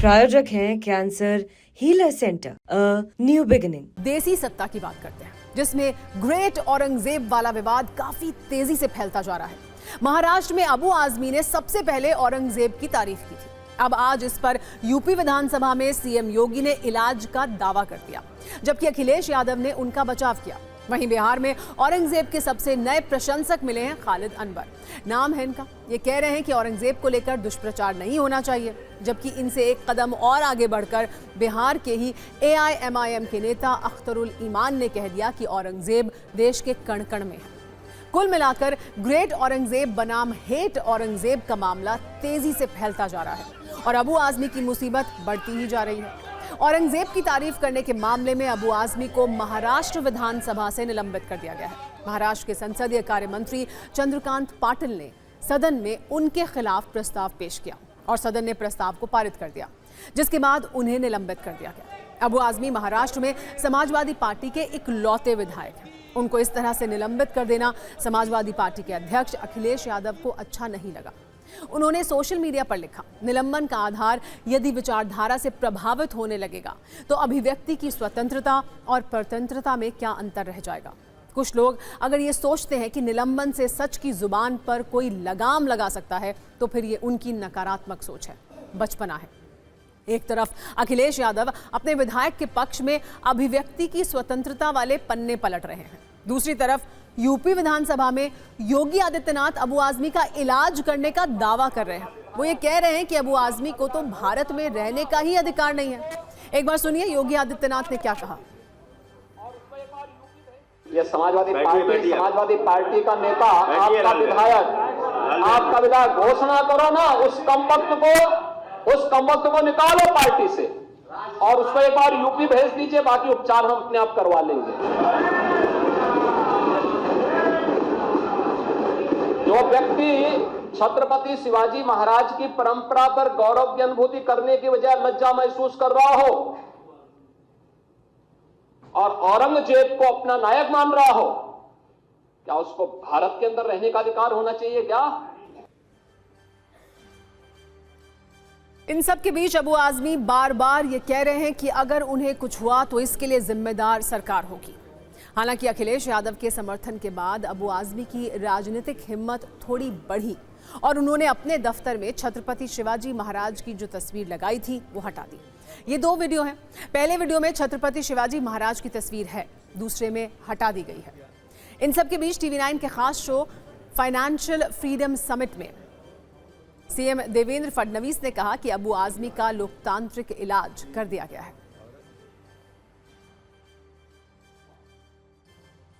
प्रायोजक हैं cancer healer centre, a new beginning. देसी सत्ता की बात करते हैं, जिसमें ग्रेट औरंगजेब वाला विवाद काफी तेजी से फैलता जा रहा है। महाराष्ट्र में अबू आजमी ने सबसे पहले औरंगजेब की तारीफ की थी। अब आज इस पर यूपी विधानसभा में सीएम योगी ने इलाज का दावा कर दिया, जबकि अखिलेश यादव ने उनका बचाव किया। वहीं बिहार में औरंगजेब के सबसे नए प्रशंसक मिले हैं खालिद अनवर, नाम है इनका। ये कह रहे हैं कि औरंगजेब को लेकर दुष्प्रचार नहीं होना चाहिए, जबकि इनसे एक कदम और आगे बढ़कर बिहार के ही AIMIM के नेता अख्तरुल ईमान ने कह दिया कि औरंगजेब देश के कण कण में है। कुल मिलाकर ग्रेट औरंगजेब बनाम हेट औरंगजेब का मामला तेजी से फैलता जा रहा है और अबू आजमी की मुसीबत बढ़ती ही जा रही है। औरंगजेब की तारीफ करने के मामले में अबू आजमी को महाराष्ट्र विधानसभा से निलंबित कर दिया गया है। महाराष्ट्र के संसदीय कार्य मंत्री चंद्रकांत पाटिल ने सदन में उनके खिलाफ प्रस्ताव पेश किया और सदन ने प्रस्ताव को पारित कर दिया, जिसके बाद उन्हें निलंबित कर दिया गया। अबू आजमी महाराष्ट्र में समाजवादी पार्टी के इकलौते विधायक हैं। उनको इस तरह से निलंबित कर देना समाजवादी पार्टी के अध्यक्ष अखिलेश यादव को अच्छा नहीं लगा। उन्होंने सोशल मीडिया पर लिखा, निलंबन का आधार यदि विचारधारा से प्रभावित होने लगेगा तो अभिव्यक्ति की स्वतंत्रता और परतंत्रता में क्या अंतर रह जाएगा। कुछ लोग अगर ये सोचते हैं कि निलंबन से सच की जुबान पर कोई लगाम लगा सकता है तो फिर ये उनकी नकारात्मक सोच है, बचपना है। एक तरफ अखिलेश यादव अपने विधायक के पक्ष में अभिव्यक्ति की स्वतंत्रता वाले पन्ने पलट रहे हैं, दूसरी तरफ यूपी विधानसभा में योगी आदित्यनाथ अबू आजमी का इलाज करने का दावा कर रहे हैं। वो ये कह रहे हैं कि अबू आजमी को तो भारत में रहने का ही अधिकार नहीं है। एक बार सुनिए योगी आदित्यनाथ ने क्या कहा। ये समाजवादी पार्टी का नेता, आपका विधायक घोषणा करो ना, उस कमबख्त को निकालो पार्टी से और उसको एक बार यूपी भेज दीजिए, बाकी उपचार हम अपने आप करवा लेंगे। जो व्यक्ति छत्रपति शिवाजी महाराज की परंपरा पर गौरव की अनुभूति करने की बजाय लज्जा महसूस कर रहा हो और औरंगजेब को अपना नायक मान रहा हो, क्या उसको भारत के अंदर रहने का अधिकार होना चाहिए क्या? इन सब के बीच अबू आजमी बार बार ये कह रहे हैं कि अगर उन्हें कुछ हुआ तो इसके लिए जिम्मेदार सरकार होगी। हालांकि अखिलेश यादव के समर्थन के बाद अबू आजमी की राजनीतिक हिम्मत थोड़ी बढ़ी और उन्होंने अपने दफ्तर में छत्रपति शिवाजी महाराज की जो तस्वीर लगाई थी वो हटा दी। ये दो वीडियो हैं। पहले वीडियो में छत्रपति शिवाजी महाराज की तस्वीर है, दूसरे में हटा दी गई है। इन सब के बीच TV9 के खास शो फाइनेंशियल फ्रीडम समिट में सीएम देवेंद्र फडणवीस ने कहा कि अबू आजमी का लोकतांत्रिक इलाज कर दिया गया है।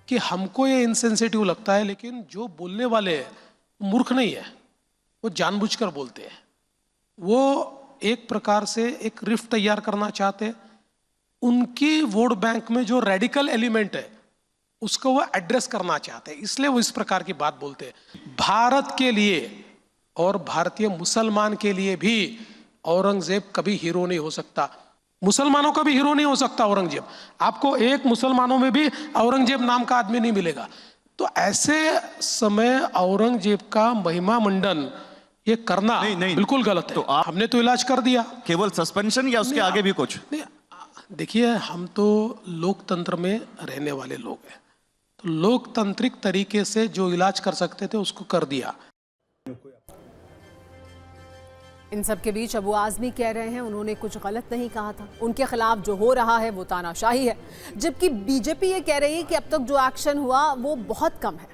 कि हमको ये इनसेंसिटिव लगता है, लेकिन जो बोलने वाले मूर्ख नहीं है, वो जानबूझकर बोलते हैं। वो एक प्रकार से एक रिफ्ट तैयार करना चाहते हैं। उनकी वोट बैंक में जो रेडिकल एलिमेंट है उसको वो एड्रेस करना चाहते हैं, इसलिए वो इस प्रकार की बात बोलते हैं। भारत के लिए और भारतीय मुसलमान के लिए भी औरंगजेब कभी हीरो नहीं हो सकता, मुसलमानों का भी हीरो नहीं हो सकता औरंगजेब। आपको एक मुसलमानों में भी औरंगजेब नाम का आदमी नहीं मिलेगा। तो ऐसे समय औरंगजेब का महिमा मंडन ये करना नहीं, बिल्कुल गलत है। तो हमने तो इलाज कर दिया। केवल सस्पेंशन या उसके आगे भी कुछ? देखिए, हम तो लोकतंत्र में रहने वाले लोग हैं, तो लोकतांत्रिक तरीके से जो इलाज कर सकते थे उसको कर दिया। इन सब के बीच अबू आजमी कह रहे हैं उन्होंने कुछ गलत नहीं कहा था, उनके खिलाफ जो हो रहा है वो तानाशाही है, जबकि बीजेपी ये कह रही है कि अब तक जो एक्शन हुआ वो बहुत कम है।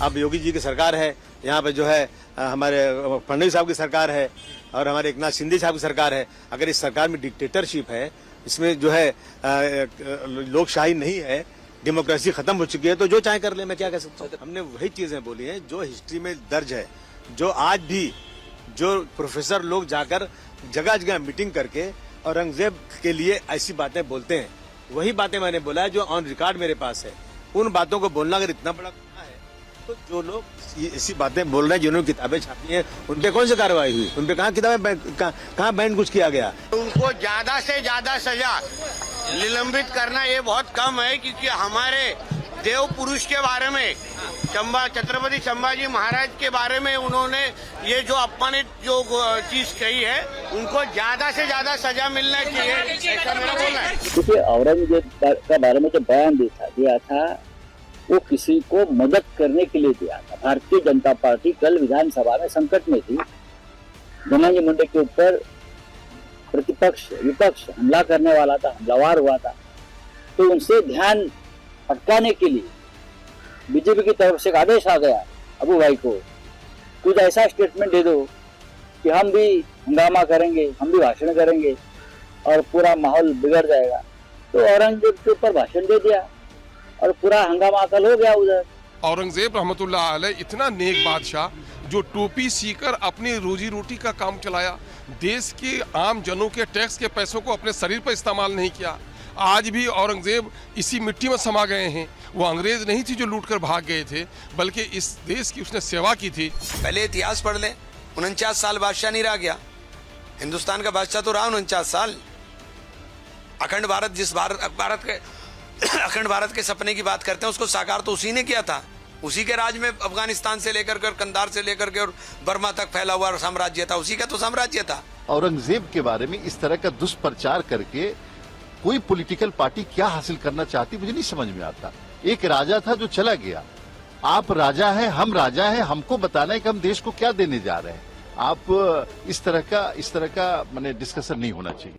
अब योगी जी की सरकार है, यहाँ पे जो है हमारे फडणवीस साहब की सरकार है और हमारे एकनाथ शिंदे साहब की सरकार है। अगर इस सरकार में डिक्टेटरशिप है, इसमें जो है लोकशाही नहीं है, डेमोक्रेसी खत्म हो चुकी है, तो जो चाहे कर ले, मैं क्या कह सकता हूँ। हमने वही चीजें बोली हैं जो हिस्ट्री में दर्ज है, जो आज भी जो प्रोफेसर लोग जाकर जगह जगह मीटिंग करके औरंगजेब के लिए ऐसी बातें बोलते हैं, वही बातें मैंने बोला है जो ऑन रिकॉर्ड मेरे पास है। उन बातों को बोलना अगर इतना बड़ा है तो जो लोग ऐसी बातें बोल रहे हैं, जिन्होंने किताबें छापी हैं, उन पे कौन सी कार्रवाई हुई? उन पे कहाँ किताबें कहाँ बैन कुछ किया गया? उनको ज्यादा से ज्यादा सजा निलंबित करना ये बहुत कम है, क्योंकि हमारे देव पुरुष के बारे में, छत्रपति संभाजी महाराज के बारे में उन्होंने ये जो अपमानित जो चीज कही है, उनको ज्यादा से ज्यादा सजा मिलना चाहिए, ऐसा मेरा बोलना है। क्योंकि औरंगजेब के बारे में जो बयान दिया था वो किसी को मदद करने के लिए दिया था। भारतीय जनता पार्टी कल विधानसभा में संकट में थी, धनंजय मुंडे के ऊपर विपक्ष हमला करने वाला था, हमलावर हुआ था, तो उनसे ध्यान भटकाने के लिए बीजेपी की तरफ से एक आदेश आ गया अबू भाई को, कुछ ऐसा स्टेटमेंट दे दो कि हम भी हंगामा करेंगे, हम भी भाषण करेंगे और पूरा माहौल बिगड़ जाएगा। तो औरंगजेब के ऊपर भाषण दे दिया और पूरा हंगामा कल हो गया उधर। औरंगजेब रहमतुल्लाह अलैह इतना नेक बादशाह जो टोपी सीकर अपनी रोजी रोटी का काम चलाया, देश के आम जनों के टैक्स के पैसों को अपने शरीर पर इस्तेमाल नहीं किया। आज भी औरंगजेब इसी मिट्टी में समा गए हैं। वो अंग्रेज नहीं थी जो लूटकर भाग गए थे, बल्कि इस देश की उसने सेवा की थी। पहले इतिहास पढ़ लें, 49 साल बादशाह नहीं रह गया, हिंदुस्तान का बादशाह तो रहा 49 साल। अखंड भारत अखंड भारत के सपने की बात करते हैं, उसको साकार तो उसी ने किया था। उसी के राज में अफगानिस्तान से लेकर कर कंधार से लेकर के और बर्मा तक फैला हुआ साम्राज्य था, उसी का तो साम्राज्य था। औरंगजेब के बारे में इस तरह का दुष्प्रचार करके कोई पॉलिटिकल पार्टी क्या हासिल करना चाहती, मुझे नहीं समझ में आता। एक राजा था जो चला गया, आप राजा हैं, हम राजा हैं, हमको बताना है कि हम देश को क्या देने जा रहे हैं। आप इस तरह का माने डिस्कशन नहीं होना चाहिए।